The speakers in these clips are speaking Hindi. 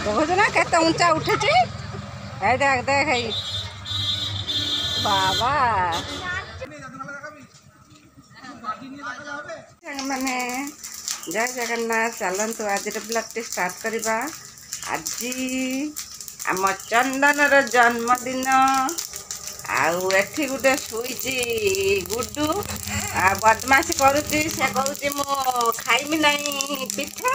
देखो ना केते ऊंचा उठे देख देख बाबा मैंने जय जगन्नाथ चलतु आज ब्लॉग टी स्टार्ट करवा। आज आम चंदनर जन्मदिन आठी गोटे शुईची गुड्डू बदमाशी करुच्ची से कहूँ मु खाइमी नहीं पिठा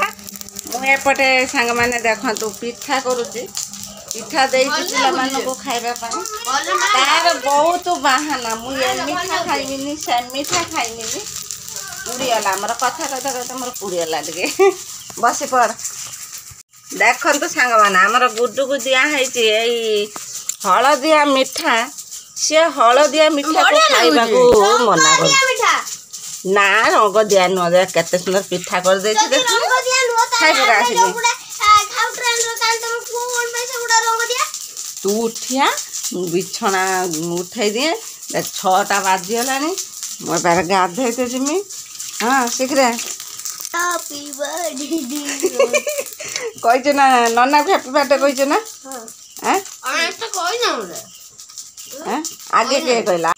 मुझे सांग मैंने देखु पिठा करुच्ची पिठा दे पिला मानू खाइबा तार बहुत बाहाना मुझे मिठा खाइमिनी से मिठा खाइमिनी पुड़ीगला मोर कथा कथा कहते मोर पुड़ीगला टे बस पड़ देखु सांग मैंने आमर गुड्डू को दिखाई हलदिया मिठा सी हलदिया मिठा को खाइबा मना कर ना रंग दिया नुह दे केते सुंदर पिठा कर दे तू उठिया बिछना उठाई दिए 6टा बाजीगला मोर पार गाधे तो जिमी हाँ शीघ्र कही ना नना को हैप्पी बर्थडे कही ना आगे किए कहला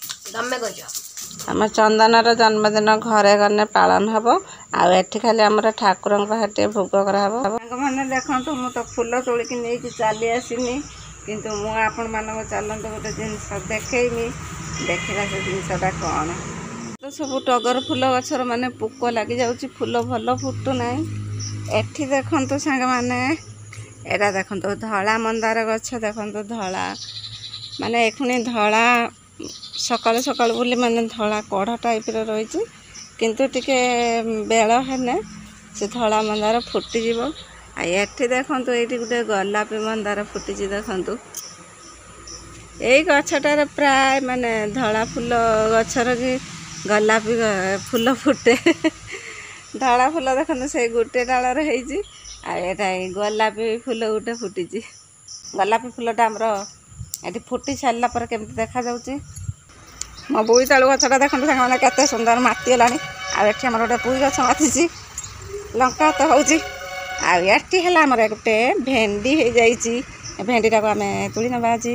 आम चंदनर जन्मदिन घरे गने पालन हम आठी खाली आम ठाकुर पाखे भोग कर देखु मु तो फूल तोलिकी नहीं चली आसनी किंतु मु आपण मानक चलते गोटे जिनस देखमी देखा से जिनसटा कौन तो सब टगर फूल गचर माने पोक लगी जाऊँच फूल भल फुटू ना एठी देखु सांग मैंने एटा देखु धला मंदार गछ देखु धला माने एखुनी धला सकाल सकाल बोली माने धला कढ़ टाइप रही किंतु टिके बेल हेने से धला मंदार फुटीज एठी देखु ये गोटे गोलापी मंदार फुटी देखु यही गछटार प्राय माने धला फूल गछर की गोलापी फूल फुटे धला फूल देखो से गोटे डालर होटा गोलापी फूल गोटे फुटी गोलापी फूलटा आमर ये फुटी सारा पर केमती देखा जाऊँगी मो बोईतालु गछटा देखते सारे केते सुंदर मातीगला आठ आम गोटे पुई गछ माती लंका तो होती आठी है आमर गोटे भेंडी हो जाइए भेंडीटा को आम तुली नवा आज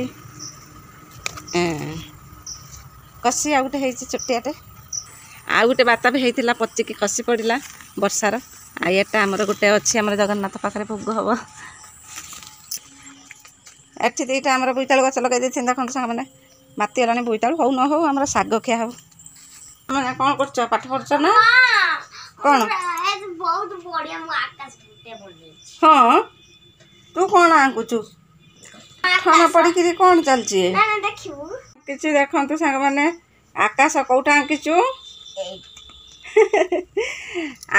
कषी आ गोटे छोटियाटे आ गोटे बाता भी होता पचिकी कषी पड़ा वर्षार आटा आमर गोटे अच्छी आम जगन्नाथ पाखे भोग हम एठी दीटा आमर बोईतालु गछ लगे देखते सांग मैंने मातीगला बोईतालु हो न हो आम शाग खिया हो मैंने कौन कर पाठ पढ़ ना कौन हाँ तू कौन आंकुचु ठन पड़ी कौन चलची किसी देखु सांग मैंने आकाश कौटा आंकिचु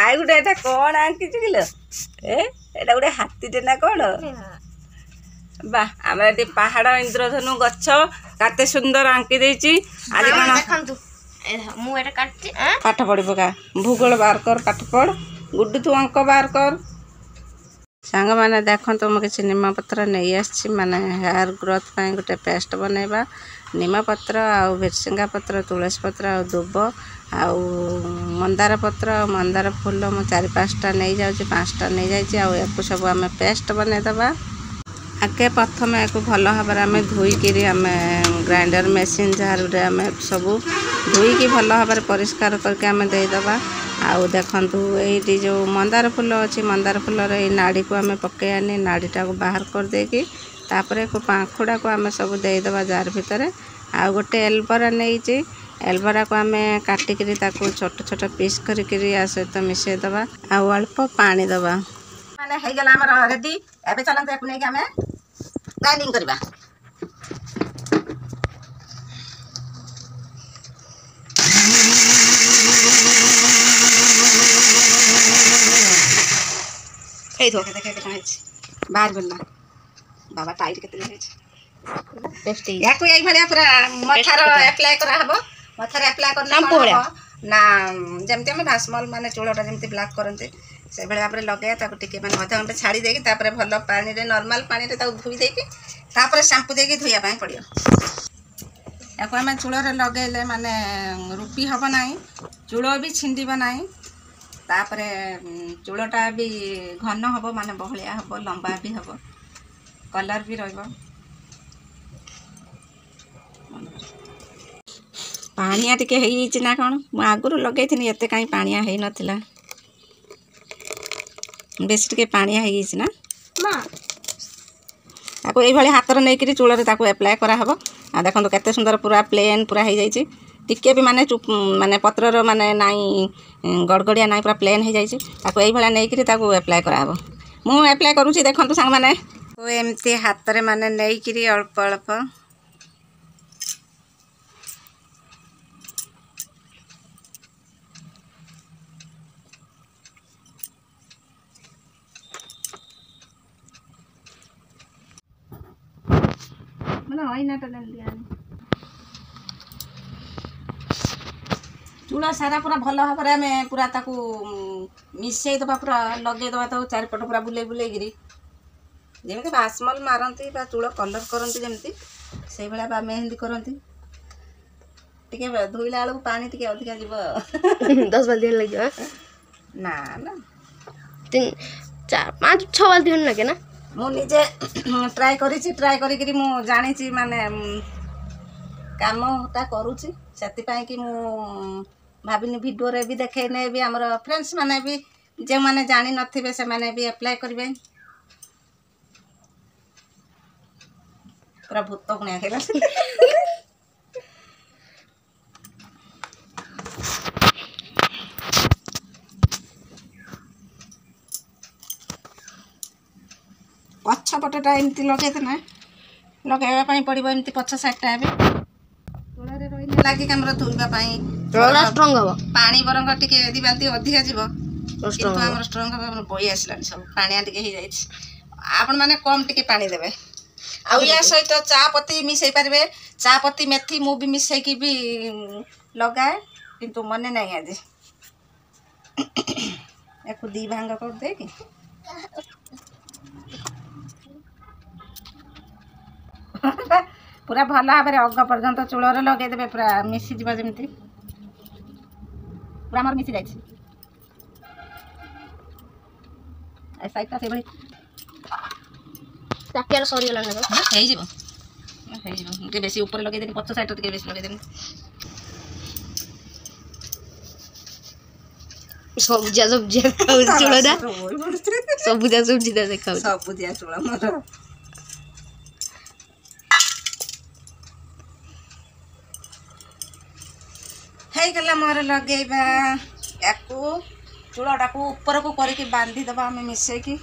आई गोटे एटा कौन आंकिचु किलो एटा गोटे हाथीटे ना कौन बा आम ये पहाड़ इंद्रधनु गछ काते सुंदर आंकी देची आज कौन पाठ पढ़ पका भूगोल बार कर पाठ पढ़ गुड्डू तू अंक बार कर सांग मैंने देखो मुझे किसी निम पत्र नहीं आसी माने हेयर ग्रोथ पाई गोटे पेस्ट बनैबा निम पत्र आउ भेरसिंगा पत्र तुलसी पत्र आ दुब आउ मंदार पत्र मंदार फूल मु 4-5टा नहीं जाऊँ 5टा नहीं जाइए आपको सब आम पेस्ट बनईदबा आगे प्रथम या भल भाव आम धोईकी आम ग्राइंडर मेसीन जार आम सब धोईकी भल भाव परिष्कार करके आम देदबा आउ देखु ये जो मंदार फूल अच्छी मंदार फूलर ये नाड़ी को आम पकई आनी नाड़ीटा को बाहर कर देकी तापर पाखुड़ा को आम सब देदबा जार भितर आउ गोटे एलबरा नहीं एलबरा को आम काटिकी छोट छोट पीस करी सहित मिसेदबा आउ अल्प पानी दबा माने हो गला हमर रेडी एबे चलंत याकु नै कि हमें ग्राइंडिंग करबा ए तो देखे कहां छै बाहर बोलना बाबा टाइट केते है टेस्टी याकु एई भलिया पूरा मथार अप्लाई करा हबो मथार अप्लाई करना ना जमते हम भासमल माने चूड़ाटा जमते ब्लैक करते से भाव में लगे टे मैंने अधा घंटे छाड़ी देकी भल पानी नॉर्मल पानी धोई देकी शैम्पू देकी धोयापी पड़ो या आम चूड़े लगे माने रूपी हम ना चूड़ भी छिंडब ना तापर चूड़टा भी घन हम माने बहलिया हम लंबा भी हम कलर भी रहिबो। पानिया टिके हेई ना कौन मु आगुरु लगे थी एते कहीं पानिया हेई नथिला बेस टिके पानिया हेई ना ताको एई भली हाथ रे नै करी चूल रे ताको अप्लाई करा हबो। आ देखंतु केते सुंदर पूरा प्लेन पूरा हेई जाईची टिके भी माने माने पत्र रो माने नाई गड़गड़िया नाई पूरा प्लेन हेई जाईची ताको एई भला नै करी ताको अप्लाई करा हबो। मु अप्लाई करूची देखंतु संग माने तो एमती हाथ रे माने नै करी अल्प अल्प चूड़ा सारा पूरा भल भाव में पूरा ताकू मिसई दबा पूरा लगे दबा तो चारिपट पूरा बुले बुले गिरी जमी बासमल मारती चूड़ कलर करती जमी से भाया बा मेहंदी करती टिके धोइला बेलू पानी टिके अधिका जीव 10 बाल्टी लगे ना ना 5-6 बाल्टी लगे ना मु निजे ट्राई करी मु जानी माने कामटा करुची से कि मु भाविनी वीडियो रे भी देखे ने भी हमर फ्रेंड्स माने भी जे माने जानी नथिबे से माने भी अप्लाई करबे पूरा भूत गुणिया खेला पछ पटटा एमती लगे ना लगेवा पड़ो एमती पछ साइडटा चूड़े रही लगे आम धोवा स्ट्रॉंग हम पानी बरंग टिके दी बाल्टी अधिका जीव किंतु आम स्ट्रॉंग हम बही आसलानी सब पानिया टिके हो जाए आपण मैंने कम टिके पानी देवे आ या सहित चा पत्ती मिसई पारे चा पत्ती मेथी मु भी मिसईकी भी लगाए किंतु मने नहीं आज एक दी भांग कर दे कि पूरा भल भाव अग पर्यंत चूलर लगेदेवे पूरा मिसी जीव जमी पूरा मोर मिसी जाए साइडटा से सरीगला बेसी ऊपर लगेदेनी पछ साइड टे बेसी लगेदेनी सबुजा सबुजा खाऊ चूड़ा सबुजा सबुजा देखा सबुजा चूड़ा मोर गला मोर लगेबा याकू चूड़ाटा को ऊपर को करके बांधी दबा हमें मिसेकी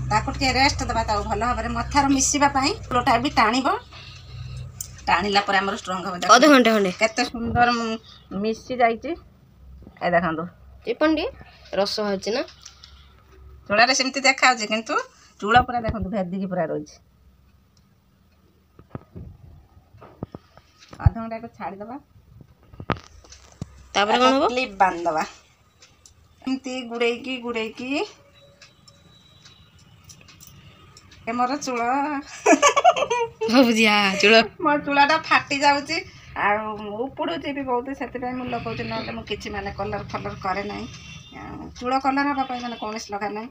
ताको के रेस्ट दबा ता भल भाबरे मथार मिसिबा पई चूड़ाटा भी टाणीबो टाणीला पर हमर स्ट्रांग हो आधा घंटा खंडे केते सुंदर मिसी जाईची ए देखंदो टिपंडी रस होची ना चूड़ा रे सेमती देखा होची किंतु चूड़ा पूरा देखंदो भेदी की पूरा रोज आधा घंटा को छाड़ी दबा तापर कोन हो क्लिप बांध दबा एमती गुड़े की ए मोर चूड़ा सबुजिया चूड़ा मोर चूड़ाटा फाटी जाउची आ उपुडुची भी बहुत से मु लगौची ना किसी माने कलर फलर करे ना चूड़ा कलर हाँ मैंने कौन लगा ना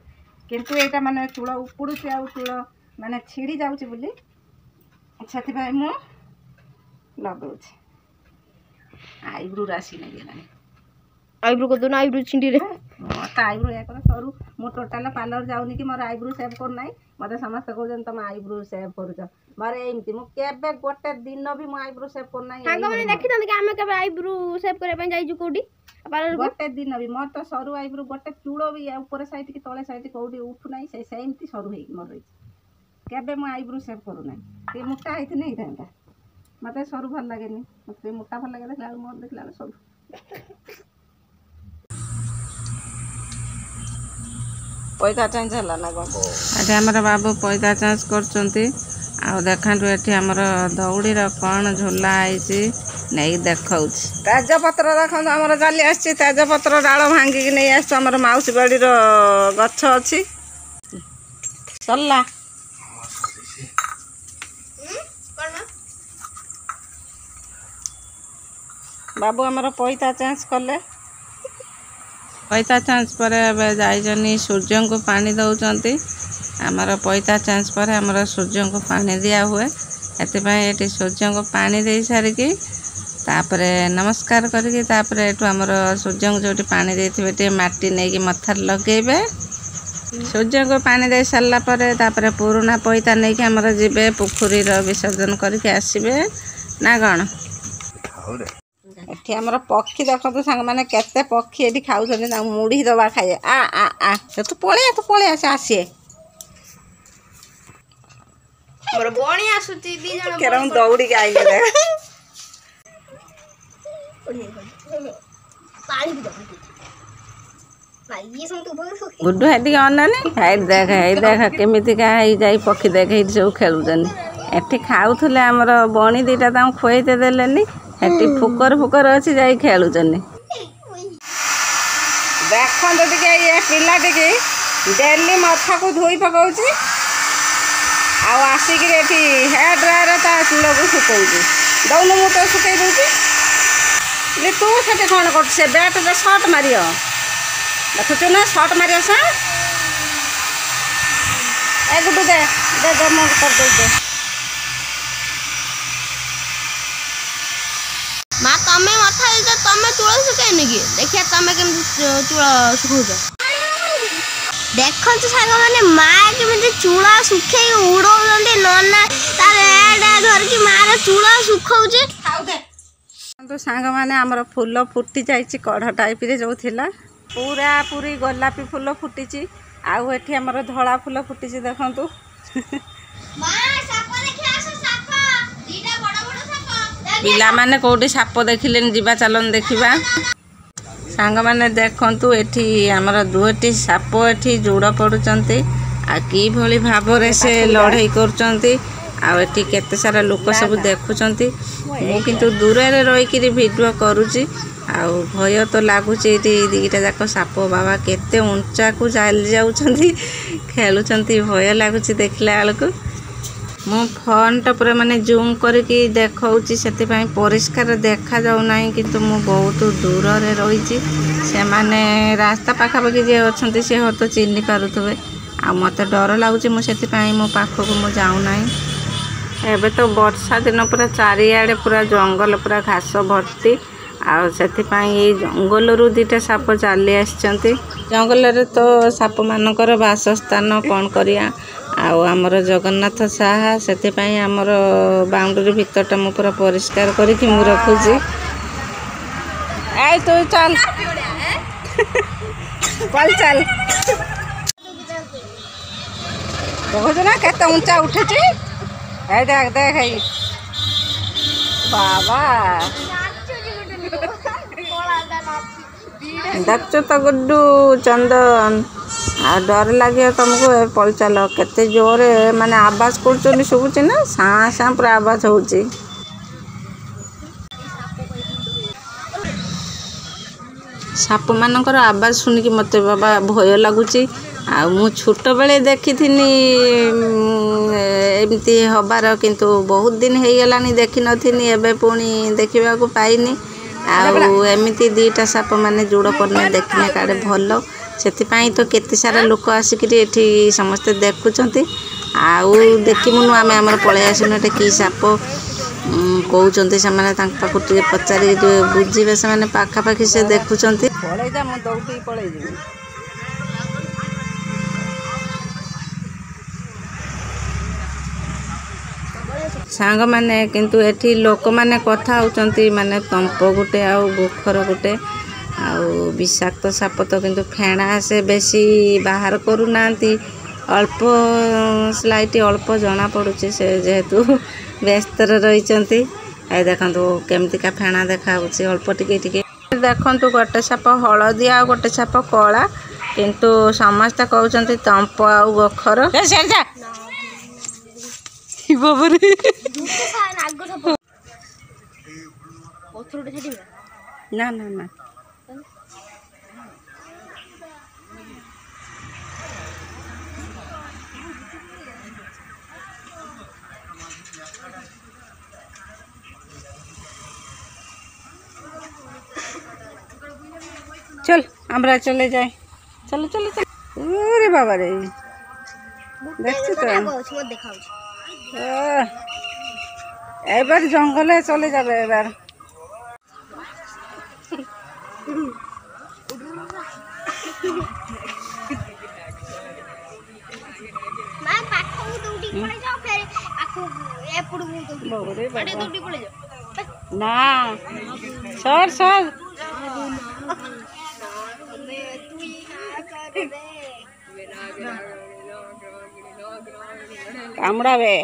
किंतु एटा माने चूड़ा उपुडुची आ चूड़ा माने छिड़ी जाउची बोली से मु लगौची आईब्रो राशि नहीं गेलानी आईब्रो को दोना आईब्रो छिंडी रे मत आईब्रो या कर सरू मो टोटल पार्लर जाउनी कि मोर आईब्रो सेव कर नाही मते समस्त कहजन तुम आईब्रो सेव करूछ मारे एमती मु केबे गोटे दिन भी मो आईब्रो सेव कर नाही हां माने देखि तन कि हमें केबे आईब्रो सेव करे पय जाई छु कोडी पार्लर गोटे दिन भी मोर तो सरू आईब्रो गोटे चूड़ो भी ऊपर साइड की तळे साइड कोडी उठु नाही से सेमती सरू हेई मोर रही केबे मो आईब्रो सेव करू नाही ते मोटा हेति नहीं थांता मत सरू भल लगे मत मोटा भल लगे देखला मोर देखला सरू पैसा चेंज है ना बाबू अच्छा हमारा बाबू पैसा चेंज कर देखु ये आमर दौड़ी कौन झोला आई नहीं देखा तेजपत्र देखो आमर चली आस तेजपत्र डाल भांगिक नहीं आमर मौसी बाड़ी गछ अच्छी सरला बाबू आमर पैसा चेंज कले ପଇତା ଚାନ୍ସ ପରେ ଏବେ ଯାଇଛନ୍ତି ସୂର୍ଯ୍ୟଙ୍କୁ ପାଣି ଦେଉଛନ୍ତି। ଆମର ପଇତା ଚାନ୍ସ ପରେ ଆମର ସୂର୍ଯ୍ୟଙ୍କୁ ପାଣି ଦିଆ ହୁଏ। ସେଥିପାଇଁ ଏଠି ସୂର୍ଯ୍ୟଙ୍କୁ ପାଣି ଦେଇ ସାରିକି ତାପରେ ନମସ୍କାର କରିକି ତାପରେ ଏଠୁ ଆମର ସୂର୍ଯ୍ୟଙ୍କୁ ଯେଉଁଠି ପାଣି ଦେଇଥିବେ ଟିକେ ମାଟି ନେଇକି ମଥାରେ ଲଗେଇବେ। ସୂର୍ଯ୍ୟଙ୍କୁ ପାଣି ଦେଇ ସାରିଲା ପରେ ତାପରେ ପୁରୁଣା ପଇତା ନେଇକି ଆମର ଯିବେ ପୋଖରୀର ବିସର୍ଜନ କରିକି ଆସିବେ ନା କ'ଣ? ଏଠି ଆମର ପକ୍ଷୀ ଦେଖନ୍ତୁ ସାଙ୍ଗମାନେ କେତେ ପକ୍ଷୀ ଏଠି ଖାଉଛନ୍ତି। ତାଙ୍କୁ ମୁଢ଼ି ଦେବା ଖାଇବେ। ତୁ ପଳେଇ ଆସେ ଆସିଏ ମୋର ବଣି ଆସୁଛି 2 ଜଣ କେରମ ଦୌଡ଼ିକି ଆଇଲେ ଗୁଡୁ ହେଠିକି ଅନାନି ହେଇଠି ଦେଖ କେମିତିକା ହେଇଯାଇ ପକ୍ଷୀ ଦେଖ ହେଇଠି ସବୁ ଖେଳୁଛନ୍ତି। ଏଠି ଖାଉଥିଲେ ଆମର ବଣି ଦୁଇଟା ତାଙ୍କୁ ଖୁଆଇତେ ଦେଲେନି। ସେଠି ଫୁକର ଅଛି ଯାଇ ଖେଳୁଛନ୍ତି। ଦେଖନ୍ତୁ ଟିକେ ଇଏ ପିଲାଟିକି ଡେଲି ମଥାକୁ ଧୋଇ ପକାଉଛି ଆଉ ଆସିକିରି ଏଠି ହେୟାର ଡ୍ରାୟର ତା ଚୂଳକୁ ଶୁଖଉଛି। ଦଉନୁ ମୁଁ ତ ଶୁଖେଇ ଦେଉଛି। ତୁ ସେଠି କ'ଣ କରୁଛୁ? ସେ ବ୍ୟାଟରେ ସଟ୍ ମାରିବ ଦେଖୁଛୁ ନା ସଟ୍ ମାରିବ ସା ଏ ଗୁଡୁ ଦେ ମୁଁ କରିଦେଉଛି। ମା ତମେ ମଥା ଦେଇଛ ତମେ ଚୂଳ ଶୁଖେଇନି କି? ଦେଖିଆ ତମେ କେମିତି ଚୂଳ ଶୁଖଉଛ। ଦେଖନ୍ତୁ ସାଙ୍ଗମାନେ ମା କେମିତି ଚୂଳ ଶୁଖେଇ ଉଡଉଛନ୍ତି। ନନା ତାର ଧରିକି ମାର ଚୂଳ ଶୁଖଉଛି। ସାଙ୍ଗମାନେ ଆମର ଫୁଲ ଫୁଟି ଯାଇଛି କଢ଼ ଟାଇପ୍ରେ ଯେଉଁ ଥିଲା ପୁରାପୁରି ଗୋଲାପୀ ଫୁଲ ଫୁଟିଛି। ଆଉ ଏଠି ଆମର ଧଳା ଫୁଲ ଫୁଟିଛି ଦେଖନ୍ତୁ। ପିଲାମାନେ କେଉଁଠି ସାପ ଦେଖିଲେନି ଯିବା ଚାଲନି ଦେଖିବା। ସାଙ୍ଗମାନେ ଦେଖନ୍ତୁ ଏଠି ଆମର 2ଟି ସାପ ଏଠି ଯୋଡ଼ ପଡ଼ୁଛନ୍ତି। ଆଉ କିଭଳି ଭାବରେ ସେ ଲଢ଼େଇ କରୁଛନ୍ତି। ଆଉ ଏଠି କେତେ ସାରା ଲୋକ ସବୁ ଦେଖୁଛନ୍ତି। ମୁଁ କିନ୍ତୁ ଦୂରରେ ରହିକିରି ଭିଡ଼ିଓ କରୁଛି। ଆଉ ଭୟ ତ ଲାଗୁଛି ଏଠି 2ଟା ଯାକ ସାପ ବାବା କେତେ ଉଞ୍ଚାକୁ ଚାଲି ଯାଉଛନ୍ତି ଖେଳୁଛନ୍ତି। ଭୟ ଲାଗୁଛି ଦେଖିଲା ବେଳକୁ। ମୁଁ ଫୋନ୍ଟା ପୁରା ମାନେ ଜୁମ୍ କରିକି ଦେଖାଉଛି ସେଥିପାଇଁ ପରିଷ୍କାର ଦେଖାଯାଉନାହିଁ। କିନ୍ତୁ ମୁଁ ବହୁତ ଦୂରରେ ରହିଛି। ସେମାନେ ରାସ୍ତା ପାଖାପାଖି ଯିଏ ଅଛନ୍ତି ସେ ହୁଏତ ଚିହ୍ନି ପାରୁଥିବେ। ଆଉ ମୋତେ ଡର ଲାଗୁଛି ମୁଁ ସେଥିପାଇଁ ମୋ ପାଖକୁ ମୁଁ ଯାଉନାହିଁ। ଏବେ ତ ବର୍ଷା ଦିନ ପୁରା ଚାରିଆଡ଼େ ପୁରା ଜଙ୍ଗଲ ପୁରା ଘାସ ଭର୍ତ୍ତି। ଆଉ ସେଥିପାଇଁ ଏଇ ଜଙ୍ଗଲରୁ 2ଟା ସାପ ଚାଲି ଆସିଛନ୍ତି। ଜଙ୍ଗଲରେ ତ ସାପମାନଙ୍କର ବାସସ୍ଥାନ କ'ଣ କରିବା। ଆଉ ଆମର ଜଗନ୍ନାଥ ସାହା ସେଥିପାଇଁ ଆମର ବାଉଣ୍ଡରୀ ଭିତରଟା ମୁଁ ପୁରା ପରିଷ୍କାର କରିକି ମୁଁ ରଖୁଛି। ତୁ ଚାଲ ଚାଲ ଦେଖୁଛୁ ନା କେତେ ଉଞ୍ଚା ଉଠୁଛି। ଦେଖ ବାବା ଦେଖୁଛୁ ତ ଗୁଡୁ ଚନ୍ଦନ। ଆଉ ଡର ଲାଗିବ ତମକୁ। ପଳଚାଲ କେତେ ଜୋରରେ ମାନେ ଆବାଜ କରୁଛନ୍ତି ଶୁଭୁଛି ନା ସାଁ ପୁରା ଆବାଜ ହେଉଛି। ସାପମାନଙ୍କର ଆବାଜ ଶୁଣିକି ମୋତେ ବାବା ଭୟ ଲାଗୁଛି। ଆଉ ମୁଁ ଛୋଟବେଳେ ଦେଖିଥିନି ଏମିତି ହେବାର କିନ୍ତୁ ବହୁତ ଦିନ ହେଇଗଲାଣି ଦେଖିନଥିନି। ଏବେ ପୁଣି ଦେଖିବାକୁ ପାଇନି। ଆଉ ଏମିତି 2ଟା ସାପ ମାନେ ଯୋଡ଼ ପଡ଼ିଲେ ଦେଖିଲେ କାଳେ ଭଲ। ସେଥିପାଇଁ ତ କେତେ ସାରା ଲୋକ ଆସିକିରି ଏଠି ସମସ୍ତେ ଦେଖୁଛନ୍ତି। ଆଉ ଦେଖିବୁନୁ ଆମେ ଆମର ପଳେଇ ଆସିନୁ ଏଠି କି ସାପ କହୁଛନ୍ତି। ସେମାନେ ତାଙ୍କ ପାଖକୁ ଟିକେ ପଚାରିକି ଟିକେ ବୁଝିବେ। ସେମାନେ ପାଖାପାଖି ସେ ଦେଖୁଛନ୍ତି। ପଳେଇ ଯା ମୁଁ ଦୌଡ଼ିକି ପଳେଇ ଯିବି। ସାଙ୍ଗମାନେ କିନ୍ତୁ ଏଠି ଲୋକମାନେ କଥା ହେଉଛନ୍ତି ମାନେ ତମ୍ପ ଗୋଟେ ଆଉ ଗୋଖର ଗୋଟେ ଆଉ ବିଷାକ୍ତ ସାପ ତ କିନ୍ତୁ ଫେଣା ସେ ବେଶୀ ବାହାର କରୁନାହାନ୍ତି। ଅଳ୍ପ ସ୍ଲାଇଟ୍ ଅଳ୍ପ ଜଣାପଡ଼ୁଛି ସେ ଯେହେତୁ ବ୍ୟସ୍ତରେ ରହିଛନ୍ତି। ଏ ଦେଖନ୍ତୁ କେମିତିକା ଫେଣା ଦେଖାହେଉଛି ଅଳ୍ପ ଟିକେ ଟିକେ। ଦେଖନ୍ତୁ ଗୋଟେ ସାପ ହଳଦିଆ ଆଉ ଗୋଟେ ସାପ କଳା କିନ୍ତୁ ସମସ୍ତେ କହୁଛନ୍ତି ତମ୍ପ ଆଉ ଗୋଖର। ନା ନା ନା चल আমরা চলে যাই। চলো চলো চলো। ওরে বাবা রে, দেখছি তো এবার জঙ্গলে চলে যাবে এবার। না সর সর, কামড়াবে।